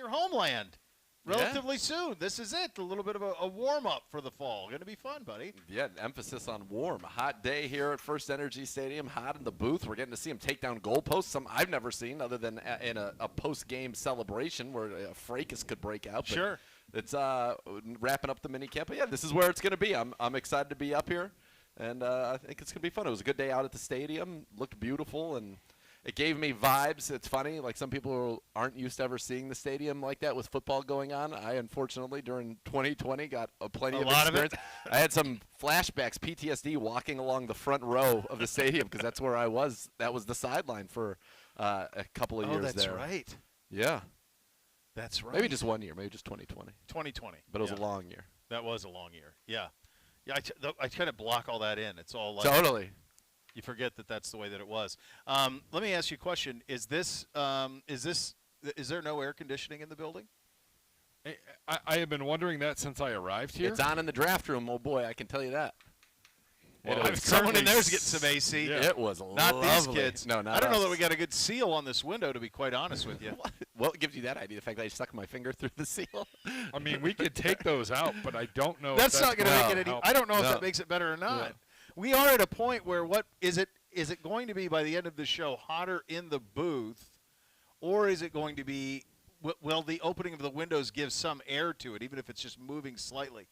your homeland relatively soon. This is it, a little bit of a warm-up for the fall. Going to be fun, buddy. Yeah, emphasis on warm. A hot day here at First Energy Stadium, hot in the booth. We're getting to see him take down goalposts, some I've never seen other than in a post-game celebration where a fracas could break out. But sure. It's wrapping up the mini camp. But, yeah, this is where it's going to be. I'm excited to be up here, and I think it's going to be fun. It was a good day out at the stadium. Looked beautiful, and it gave me vibes. It's funny, like some people aren't used to ever seeing the stadium like that with football going on. I, unfortunately, during 2020 got plenty of experience. I had some flashbacks, PTSD, walking along the front row of the stadium because that's where I was. That was the sideline for a couple of years there. Oh, that's right. Yeah. That's right. Maybe just 1 year, maybe just 2020. 2020. But it was a long year. That was a long year. Yeah. Yeah, I kind of block all that in. It's all like totally. You forget that that's the way that it was. Let me ask you a question. Is there no air conditioning in the building? I have been wondering that since I arrived here. It's on in the draft room, oh boy, I can tell you that. Well, someone in there's getting some AC. Yeah. It was not lovely. These kids. No, not I don't us. know that we got a good seal on this window, to be quite honest with you. What gives you that idea? The fact that I stuck my finger through the seal? I mean, we could take those out, but I don't know. That's if not going to make it any. I don't know if No. that makes it better or not. Yeah. We are at a point where what is it? Is it going to be by the end of the show hotter in the booth, or is it going to be? Well, the opening of the windows gives some air to it, even if it's just moving slightly.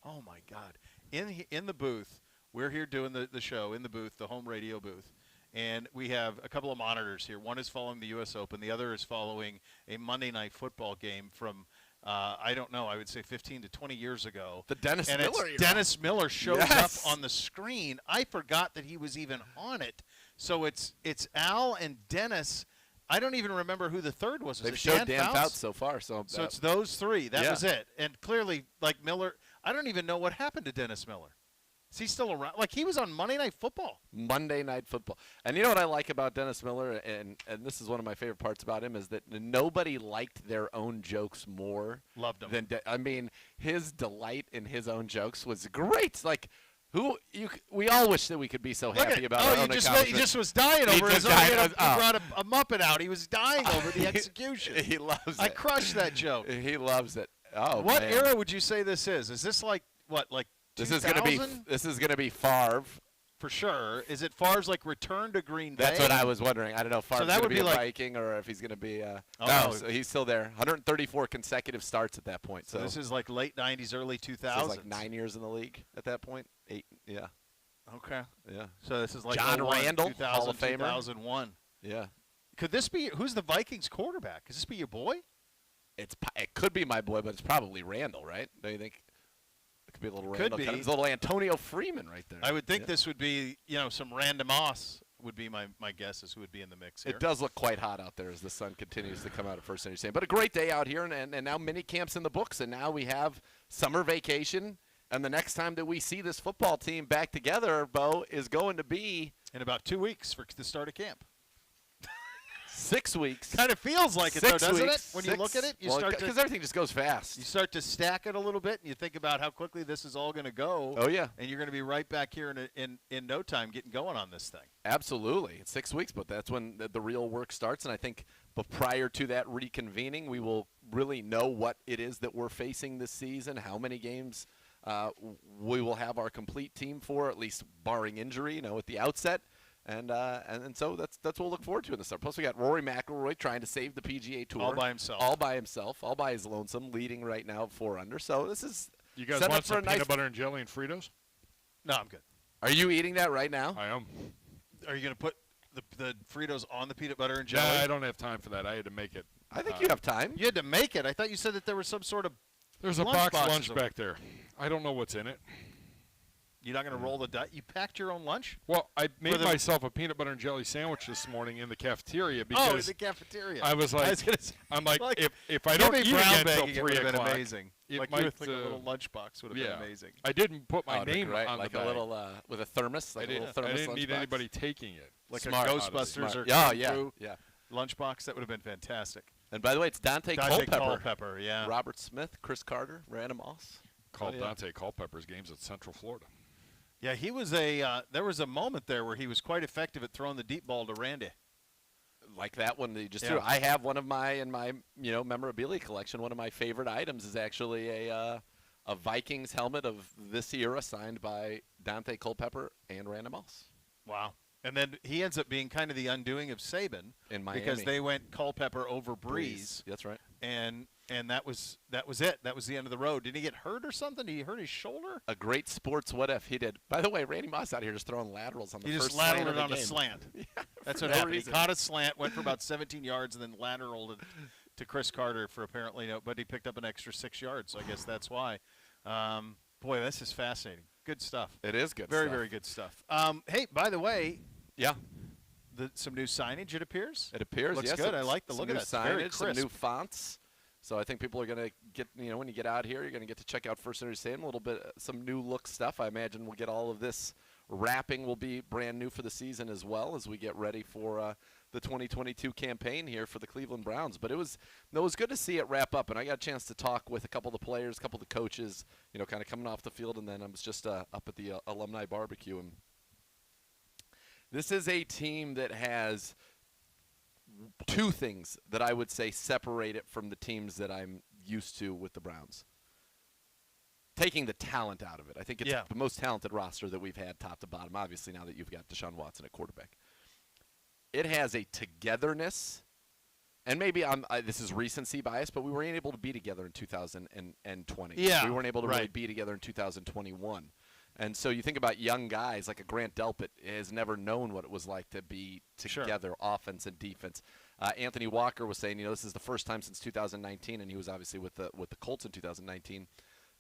Oh my God! In the booth, we're here doing the show in the booth, the home radio booth, and we have a couple of monitors here. One is following the U.S. Open. The other is following a Monday Night Football game from. I don't know. I would say 15 to 20 years ago. The Dennis Miller. Dennis Miller shows up on the screen. I forgot that he was even on it. So it's Al and Dennis. I don't even remember who the third was. They've showed Dan Fouts so far. So it's those three. That was it. And clearly, like Miller, I don't even know what happened to Dennis Miller. Is he still around? Like, he was on Monday Night Football. Monday Night Football. And you know what I like about Dennis Miller, and this is one of my favorite parts about him, is that nobody liked their own jokes more. Loved him. I mean, his delight in his own jokes was great. Like, we all wish that we could be so happy about our own accomplishment. He just was dying over his own. He brought a Muppet out. He was dying over the execution. He loves it. I crushed that joke. He loves it. Oh, what man. era would you say this is? Is this like, what, like 2000? This is gonna be Favre for sure. Is it Favre's like return to Green Bay? That's what I was wondering. I don't know if Favre's gonna be a like, Viking or if he's gonna be. So he's still there. 134 consecutive starts at that point. So this is like late 90s, early 2000s. So like 9 years in the league at that point. 8, yeah. Okay. Yeah. So this is like John Randall, 2000, Hall of Famer. 2001. Yeah. Could this be who's the Vikings quarterback? Could this be your boy? It could be my boy, but it's probably Randall, right? Don't you think? Could be a little Randall. Could be. It's a little Antonio Freeman right there. I would think this would be, some Random Moss would be my guess as who would be in the mix here. It does look quite hot out there as the sun continues to come out at First Energy Stadium. But a great day out here, and now mini camps in the books, and now we have summer vacation. And the next time that we see this football team back together, Beau, is going to be in about 2 weeks for the start of camp. 6 weeks. Kind of feels like it, though, doesn't it? When you look at it, because everything just goes fast. You start to stack it a little bit, and you think about how quickly this is all going to go. Oh yeah, and you're going to be right back here in no time, getting going on this thing. Absolutely, it's 6 weeks, but that's when the real work starts. And I think, but prior to that reconvening, we will really know what it is that we're facing this season, how many games we will have our complete team for, at least barring injury, at the outset. And so that's what we'll look forward to in the summer. Plus, we got Rory McIlroy trying to save the PGA Tour. All by himself. All by his lonesome, leading right now 4 under. So this is You guys want some peanut butter and jelly and Fritos? No, I'm good. Are you eating that right now? I am. Are you going to put the Fritos on the peanut butter and jelly? Yeah, I don't have time for that. I had to make it. I think you have time. You had to make it. I thought you said that there was some sort of There's a box lunch back there. I don't know what's in it. You're not going to roll the dice? You packed your own lunch? Well, I made myself a peanut butter and jelly sandwich this morning in the cafeteria because in the cafeteria. I was like, if I don't eat again until 3 o'clock, amazing. Like a little lunchbox would have been amazing. I didn't put my name on like the bag. A little with a thermos. Like a little thermos I didn't need lunchbox. anybody taking it. Like Smart. a Ghostbusters or lunchbox. That would have been fantastic. And by the way, it's Dante Culpepper. Yeah. Robert Smith, Chris Carter, Random Moss. Called Dante Culpepper's games at Central Florida. Yeah, he was there was a moment there where he was quite effective at throwing the deep ball to Randy. like that one that you just Yeah. threw. I have one of my in my memorabilia collection. One of my favorite items is actually a Vikings helmet of this era signed by Dante Culpepper and Randy Moss. Wow. And then he ends up being kind of the undoing of Saban In Miami. because they went Culpepper over Breeze. That's right. And that was it. That was the end of the road. Did he get hurt or something? Did he hurt his shoulder? A great sports what if he did. By the way, Randy Moss out here just throwing laterals on the He first just lateraled slant of it the on a game. slant. Yeah, That's for what no happened. reason. He caught a slant, went for about 17 yards, and then lateraled it to Chris Carter for apparently no, but he picked up an extra 6 yards, so I guess that's why. Boy, this is fascinating. Good stuff. It is good Very, stuff. very good stuff. Hey, by the way, Yeah. some new signage, it appears. It appears. Looks yes, good. I some- like the some look of new that. It's very signage, some new crisp. fonts. So I think people are going to get, when you get out here, you're going to get to check out First Energy Stadium, a little bit, some new look stuff. I imagine we'll get all of this wrapping will be brand new for the season as well as we get ready for the 2022 campaign here for the Cleveland Browns. But it was good to see it wrap up, and I got a chance to talk with a couple of the players, a couple of the coaches, kind of coming off the field, and then I was just up at the alumni barbecue. And this is a team that has two things that I would say separate it from the teams that I'm used to with the Browns. Taking the talent out of it. I think it's the most talented roster that we've had top to bottom, obviously, now that you've got Deshaun Watson at quarterback. It has a togetherness, and maybe this is recency bias, but we weren't able to be together in 2020. Yeah, we weren't able to really right. be together in 2021. And so you think about young guys like a Grant Delpit has never known what it was like to be together, offense and defense. Anthony Walker was saying, this is the first time since 2019, and he was obviously with the Colts in 2019,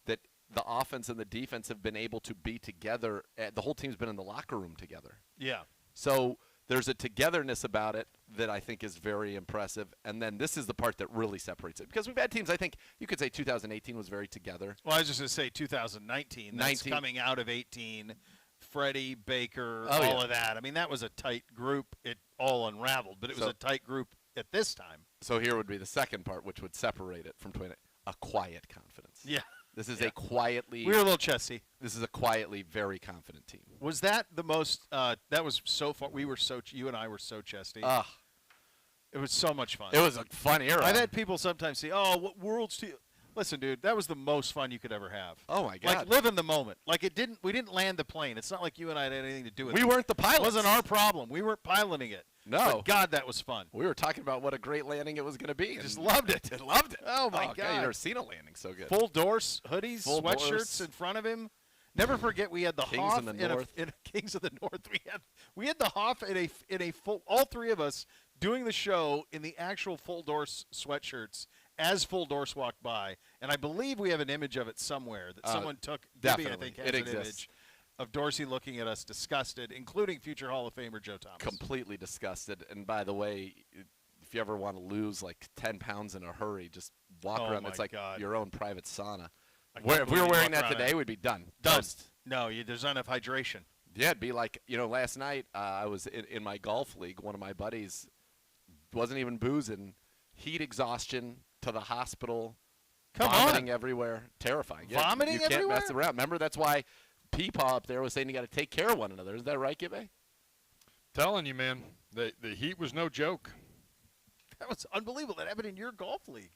that the offense and the defense have been able to be together. The whole team's been in the locker room together. Yeah. So there's a togetherness about it that I think is very impressive. And then this is the part that really separates it. Because we've had teams, I think you could say 2018 was very together. Well, I was just going to say 2019. That's coming out of 18. Freddie, Baker, all of that. I mean, that was a tight group. It all unraveled, but it was a tight group at this time. So here would be the second part, which would separate it from a quiet confidence. Yeah. This is a quietly. We were a little chesty. This is a quietly very confident team. Was that the most? That was so fun. You and I were so chesty. It was so much fun. It was a fun era. I've had people sometimes say, "Oh, what worlds do you?" Listen, dude, that was the most fun you could ever have. Oh my God! Like live in the moment. Like we didn't land the plane. It's not like you and I had anything to do with it. We weren't the pilots. It wasn't our problem. We weren't piloting it. No. But God, that was fun. We were talking about what a great landing it was going to be. Just loved it. Loved it. Oh my God! You've never seen a landing so good. Full doors, hoodies, Full sweatshirts doors. in front of him. Never forget, we had the Kings Hoff of the North. in Kings of the North. We had the Hoff in a full. All three of us doing the show in the actual full doors sweatshirts as Full Doors walked by, and I believe we have an image of it somewhere that someone took. Gibby, I definitely. think, has It an exists. image of Dorsey looking at us disgusted, including future Hall of Famer Joe Thomas. Completely disgusted. And by the way, if you ever want to lose like 10 pounds in a hurry, just walk around. my It's like God. your own private sauna. can't If we believe were you wearing walk that around today, in. we'd be done. Done. Toast. No, there's not enough hydration. Yeah, it'd be like, last night I was in my golf league. One of my buddies wasn't even boozing. Heat exhaustion to the hospital. Come vomiting on. everywhere. Terrifying. Vomiting you can't everywhere? mess around. Remember, that's why Peepaw up there was saying you got to take care of one another. Is that right, Gibby? Telling you, man, the heat was no joke. That was unbelievable. That happened in your golf league.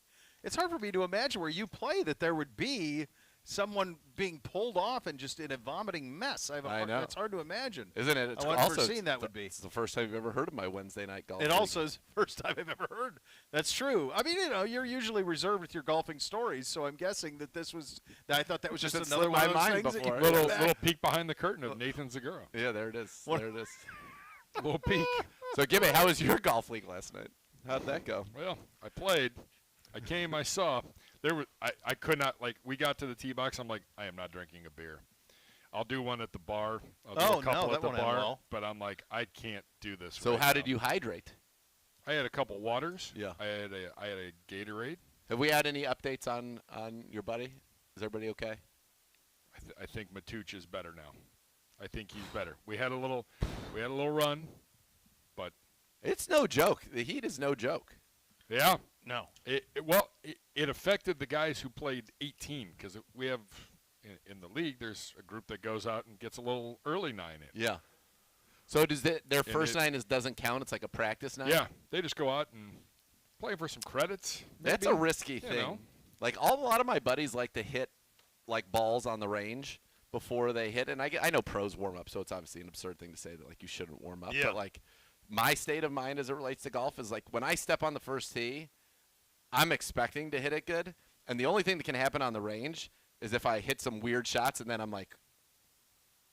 It's hard for me to imagine where you play that there would be someone being pulled off and just in a vomiting mess. I know. It's hard to imagine. Isn't it? It's How also unforeseen that would be. It's the first time you've ever heard of my Wednesday night golf. It league. also is the first time I've ever heard. That's true. I mean, you're usually reserved with your golfing stories, so I'm guessing that I thought that was just Just another slipped one my of those mind things that you before. bring Little back. peek behind the curtain of Nathan Zegura. Yeah, there it is. What- There it is. Little peek. So, Gibby, how was your golf league last night? How'd that go? Well, I played. I came. I saw. I could not, we got to the tee box. I'm like, I am not drinking a beer. I'll do one at the bar. I'll do Oh, a couple no, at that the won't end bar. well. But I'm like, I can't do this. So, right how now. did you hydrate? I had a couple waters. Yeah. I had a Gatorade. Have we had any updates on your buddy? Is everybody okay? I think Matuch is better now. I think he's better. We had a little run, but It's no joke. The heat is no joke. yeah. No. It affected the guys who played 18 because we have in the league. There's a group that goes out and gets a little early 9 in. Yeah. So their first nine doesn't count? It's like a practice nine? Yeah, they just go out and play for some credits. That's maybe, a risky thing. know. Like a lot of my buddies like to hit like balls on the range before they hit. And I know pros warm up, so it's obviously an absurd thing to say that like you shouldn't warm up. Yeah. But like my state of mind as it relates to golf is like when I step on the first tee, I'm expecting to hit it good. And the only thing that can happen on the range is if I hit some weird shots and then I'm like,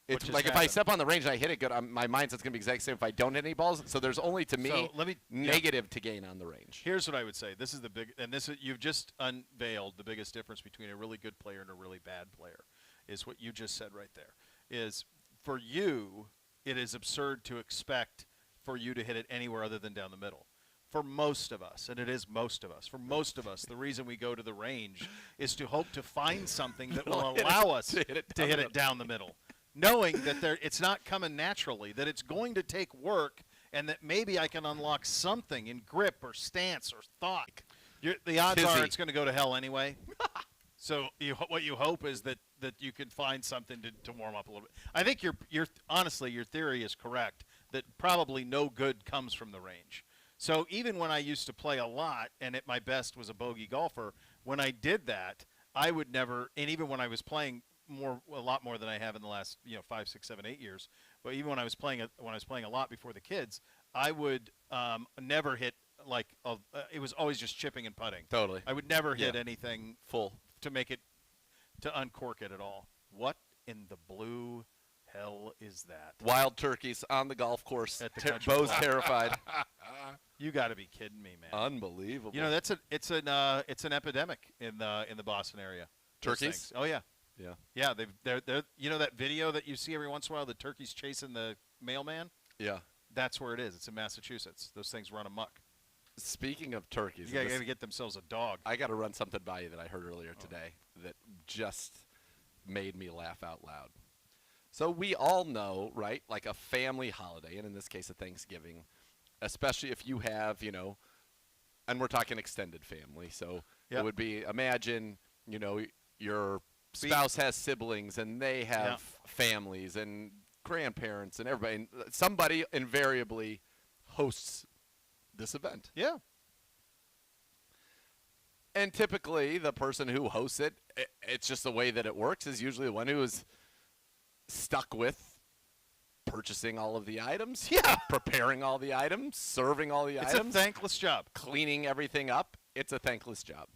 it's like if I step on the range and I hit it good, my mindset's going to be exactly the same if I don't hit any balls. So there's only, to me, negative to gain on the range. Here's what I would say. This is the big, and you've just unveiled the biggest difference between a really good player and a really bad player, is what you just said right there. Is for you, it is absurd to expect for you to hit it anywhere other than down the middle. For most of us, and it is most of us, the reason we go to the range is to hope to find something that will allow us to hit it down the middle. Knowing that it's not coming naturally, that it's going to take work, and that maybe I can unlock something in grip or stance or thought. The odds are it's going to go to hell anyway. So what you hope is that you can find something to warm up a little bit. I think honestly, your theory is correct, that probably no good comes from the range. So even when I used to play a lot and at my best was a bogey golfer, when I did that, I would never, and even when I was playing a lot more than I have in the last 5, 6, 7, 8 years. But even when I was playing a lot before the kids, I would never hit it was always just chipping and putting. Totally. I would never hit anything full to make it to uncork it at all. What in the blue hell is that? Wild turkeys on the golf course. At the country Beau's club. terrified. You got to be kidding me, man! Unbelievable. It's an epidemic in the Boston area. Turkeys? Oh yeah. Yeah. Yeah, they're that video that you see every once in a while, the turkeys chasing the mailman? Yeah. That's where it is. It's in Massachusetts. Those things run amok. Speaking of turkeys, You got to get themselves a dog. I got to run something by you that I heard earlier today that just made me laugh out loud. So we all know, right, like a family holiday, and in this case a Thanksgiving, especially if you have, and we're talking extended family. So it would be, imagine, your spouse has siblings and they have families and grandparents and everybody. And somebody invariably hosts this event. Yeah. And typically the person who hosts it, it's just the way that it works, is usually the one who is stuck with purchasing all of the items, preparing all the items, serving all the items. It's a thankless job. Cleaning everything up. It's a thankless job.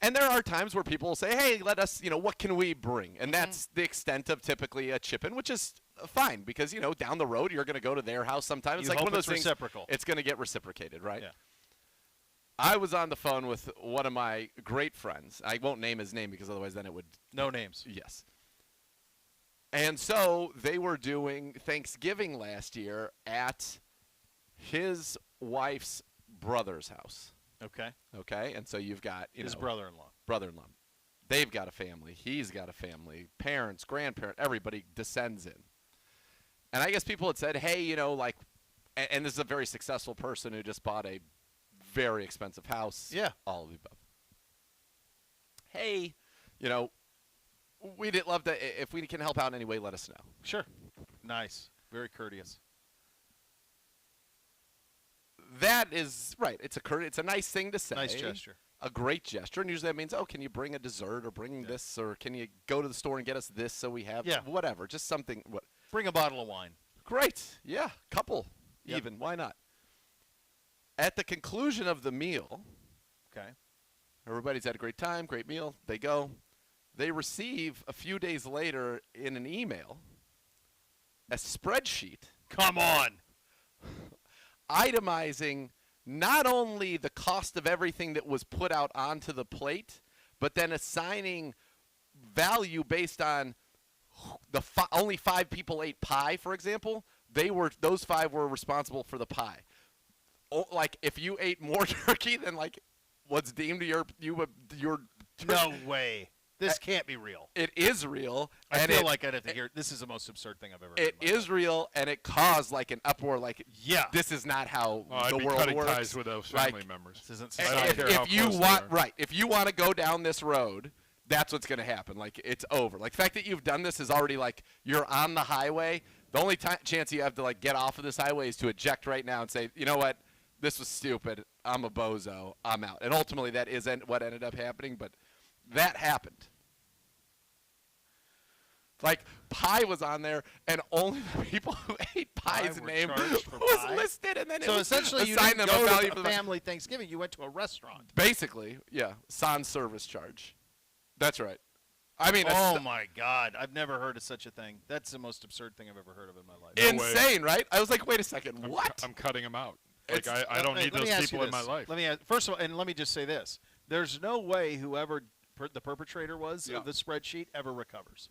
And there are times where people will say, hey, let us, what can we bring? And that's the extent of typically a chip-in, which is fine because, down the road you're going to go to their house sometime. It's like one of those things. Reciprocal. It's going to get reciprocated, right? Yeah. I was on the phone with one of my great friends. I won't name his name because otherwise then it would. No names. Yes. And so they were doing Thanksgiving last year at his wife's brother's house. Okay. Okay, and so you've got his brother-in-law. Brother-in-law. They've got a family. He's got a family. Parents, grandparents, everybody descends in. And I guess people had said, hey, and this is a very successful person who just bought a very expensive house. Yeah. All of the above. Hey, we'd love to, if we can help out in any way, let us know. Sure. Nice. Very courteous. That is right. It's a nice thing to say. Nice gesture. A great gesture. And usually that means, can you bring a dessert or bring this, or can you go to the store and get us this so we have whatever. Just something. Bring a bottle of wine. Great. Yeah. Couple even. Why not? At the conclusion of the meal, everybody's had a great time, great meal. They go. They receive a few days later in an email a spreadsheet. Come on. Itemizing not only the cost of everything that was put out onto the plate, but then assigning value based on only 5 people ate pie, for example. Those 5 were responsible for the pie. Like if you ate more turkey than what's deemed your No way. This can't be real. It is real. I feel like I'd have to hear. This is the most absurd thing I've ever heard. It is real, and it caused an uproar. This is not how the world cutting works. Ties with those family members. This isn't If you want to go down this road, that's what's going to happen. It's over. The fact that you've done this is already you're on the highway. The only chance you have to like get off of this highway is to eject right now and say, you know what, this was stupid. I'm a bozo. I'm out. And ultimately, that isn't what ended up happening, but that happened. Like, pie was on there, and only the people who ate pie's were name charged for was pie? listed, and then So it was essentially, you assigned didn't them a go value to for a the family Thanksgiving. You went to a restaurant. Basically, yeah, sans service charge. That's right. I mean, Oh my God! I've never heard of such a thing. That's the most absurd thing I've ever heard of in my life. insane, right? I was like, wait a second, what? I'm cutting them out. Like It's- I don't need Let me those ask you people in my this. life. Let me ask, first of all, and let me just say this: there's no way whoever the perpetrator was Yeah. of the spreadsheet ever recovers.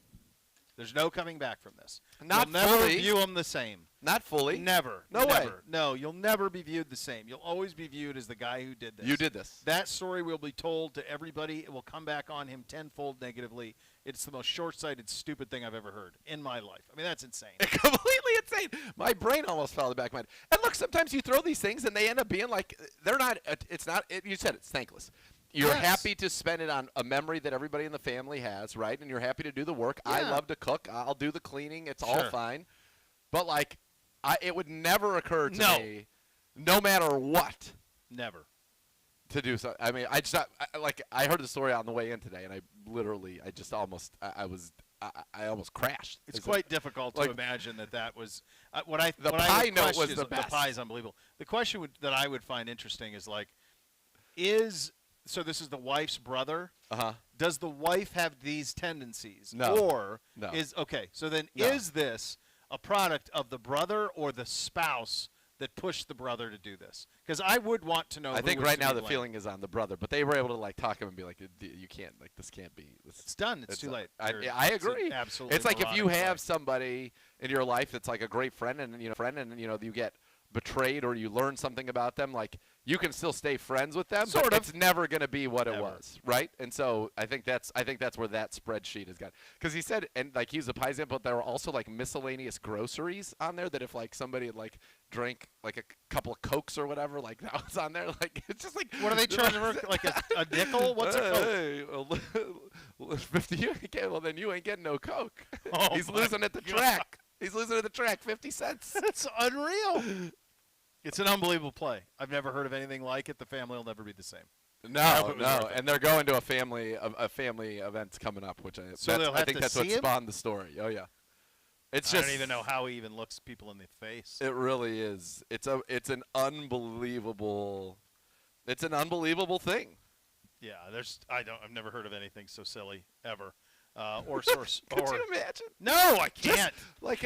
There's no coming back from this. Not you'll never fully. view them the same. Not fully. Never. No way. Never. No, you'll never be viewed the same. You'll always be viewed as the guy who did this. You did this. That story will be told to everybody. It will come back on him tenfold negatively. It's the most short-sighted, stupid thing I've ever heard in my life. I mean, that's insane. Completely insane. My brain almost fell in the back of my head. And look, sometimes you throw these things and they end up being like, they're not, it's not, you said it's thankless. You're Yes. happy to spend it on a memory that everybody in the family has, right? And you're happy to do the work. I Yeah. love to cook. I'll do the cleaning. It's all Sure. fine. But like, it would never occur to No. me, no matter what, Never. to do so. I mean, I heard the story on the way in today, and I almost crashed. It's quite difficult to like- imagine that was The what I pie would note question was is- the best. The pie is unbelievable. The question that I would find interesting is like, so this is the wife's brother. Uh-huh. Does the wife have these tendencies? No. Or No. so then No. is this a product of the brother or the spouse that pushed the brother to do this? Because I would want to know. I who think was right to now be the blamed. feeling is on the brother, but they were able to like talk him and be like, "You can't, like, this can't be." It's done. It's too late. I It's an agree. absolutely It's like if you moronic have fight. somebody in your life that's like a great friend, and you get betrayed or you learn something about them, like you can still stay friends with them, Sort but of. it's never going to be what it Never. was, right? And so I think that's where that spreadsheet has got, because he said, and like he's a pie example, but there were also like miscellaneous groceries on there that if like somebody had like drank like a couple of Cokes or whatever, like that was on there. Like it's just like, What are they charging her? Like a nickel? What's a Coke? Hey, well, 50 you ain't get, well then you ain't getting no Coke. Oh He's my losing at the God. track. He's losing at the track, 50 cents. That's unreal. It's an unbelievable play. I've never heard of anything like it. The family will never be the same. No, it was worth it. and they're going to a family event coming up, which So they'll I have think to that's what see him? spawned the story. Oh yeah, it's I just don't even know how he even looks people in the face. It really is. It's an unbelievable thing. Yeah, I've never heard of anything so silly ever. Or source. Could you imagine? No, I can't. Like